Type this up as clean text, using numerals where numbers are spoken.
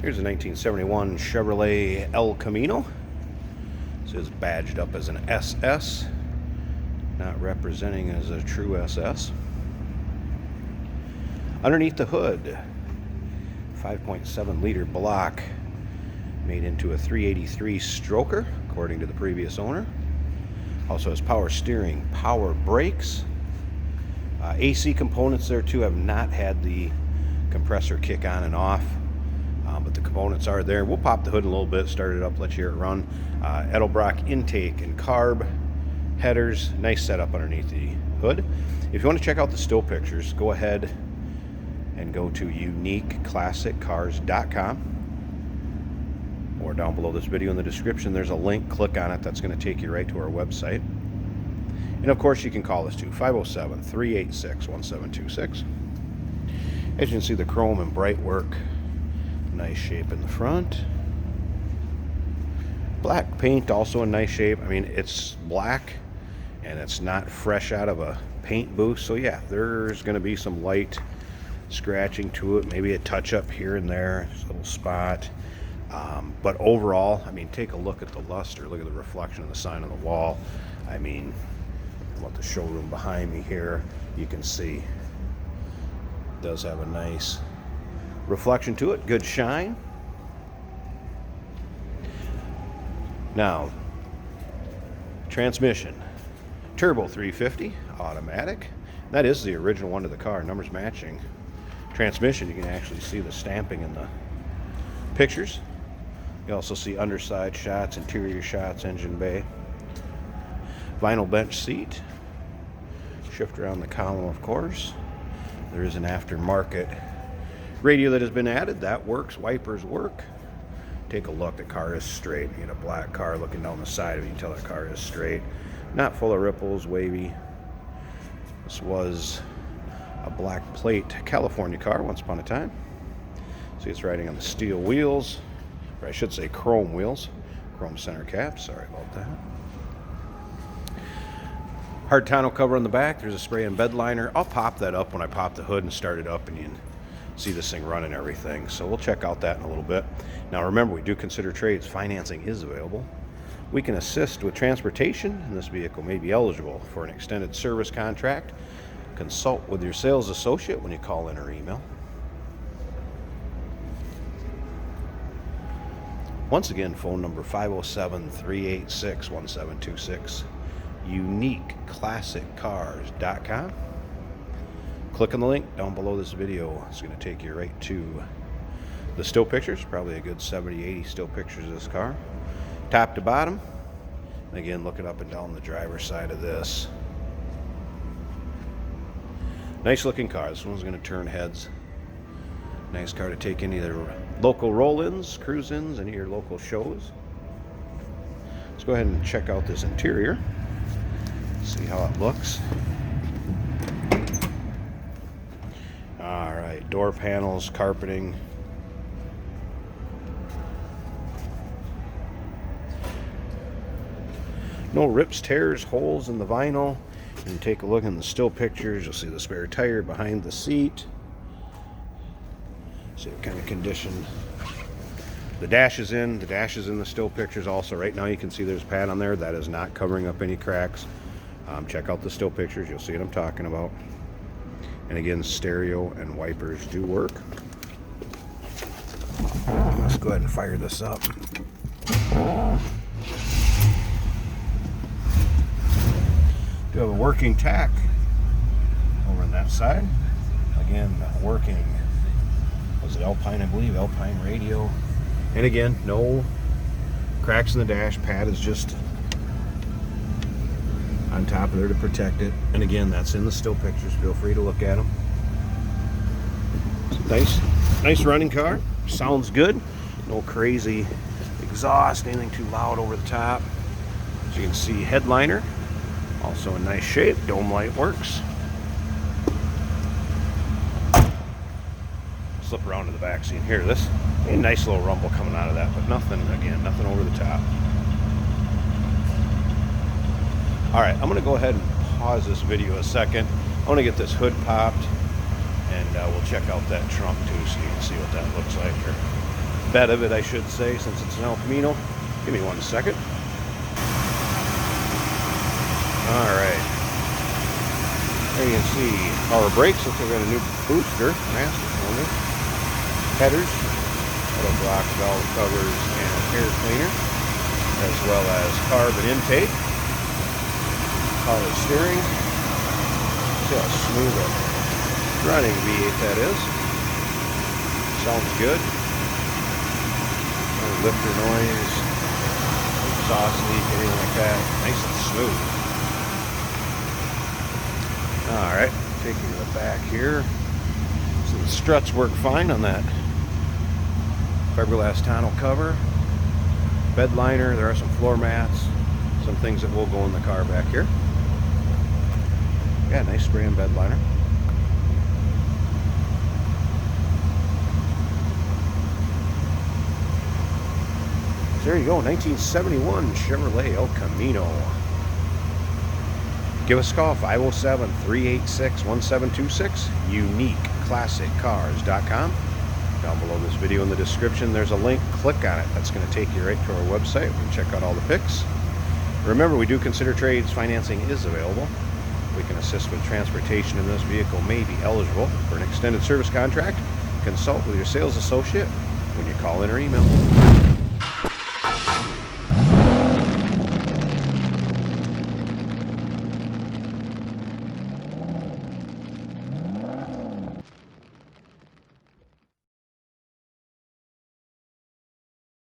Here's a 1971 Chevrolet El Camino. This is badged up as an SS, not representing as a true SS. Underneath the hood, 5.7 liter block made into a 383 stroker, according to the previous owner. Also has power steering, power brakes. AC components there too. Have not had the compressor kick on and off, but the components are there. We'll pop the hood in a little bit, start it up, let you hear it run. Edelbrock intake and carb headers. Nice setup underneath the hood. If you want to check out the still pictures, go ahead and go to uniqueclassiccars.com, or down below this video in the description there's a link. Click on it. That's going to take you right to our website. And of course you can call us too, 507-386-1726. As you can see, the chrome and bright work. Nice shape in the front. Black paint also in nice shape. I mean, it's black and it's not fresh out of a paint booth, so yeah, there's going to be some light scratching to it, maybe a touch up here and there, just a little spot, but overall, I mean, take a look at the luster, look at the reflection of the sign on the wall. I mean, about the showroom behind me here, you can see it does have a nice reflection to it, good shine. Now, transmission, turbo 350 automatic. That is the original one to the car, numbers matching. Transmission, you can actually see the stamping in the pictures. You also see underside shots, interior shots, engine bay. Vinyl bench seat. Shift around the column, of course. There is an aftermarket radio that has been added. That works. Wipers work. Take a look. The car is straight. You get a black car looking down the side of it. You can tell the car is straight. Not full of ripples, wavy. This was a black plate California car once upon a time. See, it's riding on the steel wheels, or I should say chrome wheels. Chrome center cap, sorry about that. Hard tonneau cover on the back. There's a spray and bed liner. I'll pop that up when I pop the hood and start it up, and you can see this thing running and everything. So we'll check out that in a little bit. Now remember, we do consider trades. Financing is available. We can assist with transportation, and this vehicle may be eligible for an extended service contract. Consult with your sales associate when you call in or email. Once again, phone number 507-386-1726. uniqueclassiccars.com. Click on the link down below this video. It's going to take you right to the still pictures. Probably a good 70-80 still pictures of this car, top to bottom. And again, look it up and down the driver's side of this. Nice looking car. This one's going to turn heads. Nice car to take in either local roll-ins, cruise-ins, any of your local shows. Let's go ahead and check out this interior. See how it looks. Alright, door panels, carpeting. No rips, tears, holes in the vinyl. And take a look in the still pictures. You'll see the spare tire behind the seat. See what kind of condition the dash is in. The dash is in the still pictures also. Right now you can see there's pad on there. That is not covering up any cracks. Check out the still pictures. You'll see what I'm talking about. And again, stereo and wipers do work. Let's go ahead and fire this up. Do have a working tack over on that side. Again, working, was it Alpine, I believe, Alpine radio. And again, no cracks in the dash. Pad is just on top of there to protect it. And again, that's in the still pictures. Feel free to look at them. Nice running car. Sounds good. No crazy exhaust, anything too loud over the top. As you can see, headliner also in nice shape. Dome light works. Slip around to the back so you can hear this. A nice little rumble coming out of that, but nothing, again, nothing over the top. Alright, I'm going to go ahead and pause this video a second. I want to get this hood popped, and we'll check out that trunk too so you can see what that looks like here. bed of it, I should say, since it's an El Camino. Give me 1 second. Alright. There you can see power brakes. Looks like we got a new booster. Master cylinder. Headers. Auto block, valve covers, and air cleaner. As well as carb and intake. Power steering. See how smooth a running V8 that is. Sounds good. No lifter noise, exhaust leak, anything like that. Nice and smooth. Alright, take you to the back here. So the struts work fine on that fiberglass tonneau cover. Bed liner, there are some floor mats, some things that will go in the car back here. Yeah, nice spray and bed liner. So there you go, 1971 Chevrolet El Camino. Give us a call, 507-386-1726, uniqueclassiccars.com. Down below this video in the description, there's a link. Click on it. That's going to take you right to our website. We can check out all the pics. Remember, we do consider trades. Financing is available. We can assist with transportation, and this vehicle may be eligible for an extended service contract. Consult with your sales associate when you call in or email.